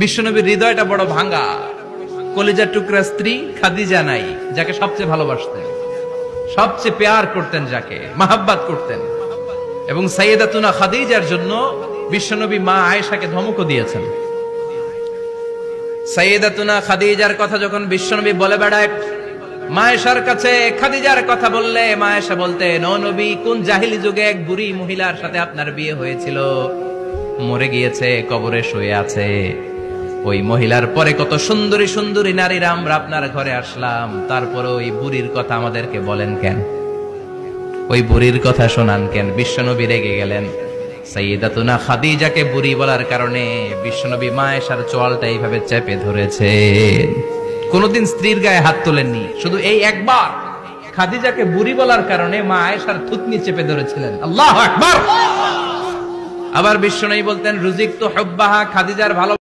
বিশ্বনবীর হৃদয়টা বড় ভাঙা, কলিজার টুকরা স্ত্রী খাদিজা নাই, যাকে সবচেয়ে ভালোবাসতেন, সবচেয়ে প্যার করতেন, যাকে মাহাব্বাত করতেন। এবং সাইয়েদাতুনা খাদিজার জন্য বিশ্বনবী মা আয়েশাকে ধমকও দিয়েছেন। সাইয়েদাতুনা খাদিজার কথা যখন বিশ্বনবী বলে বেড়ায় মা আয়েশার কাছে, খাদিজার কথা বললে মা আয়েশা বলতেন, ও নবী, কোন জাহিলি যুগে এক বুড়ি মহিলার সাথে আপনার বিয়ে হয়েছিল, মরে গিয়েছে, কবরে শুয়ে আছে। ওই মহিলার পরে কত সুন্দরী সুন্দরী নারীরা আমরা আপনার ঘরে আসলাম, তারপরে ওই বুড়ির কথা আমাদেরকে বলেন কেন, ওই বুড়ির কথা শোনান কেন? বিশ্বনবী রেগে গেলেন। সাইয়েদাতুনা খাদিজাকে বুড়ি বলার কারণে বিশ্বনবী মা আয়েশার চোয়ালটা এইভাবে চেপে ধরেছে। কোনদিন স্ত্রীর গায়ে হাত তোলেননি, শুধু এই একবার খাদিজাকে বুড়ি বলার কারণে মা আয়েশার থুতনি চেপে ধরেছিলেন। আল্লাহু আকবার। আবার বিশ্বনবী বলতেন, রুজিকতু হুব্বাহা, খাদিজার ভালো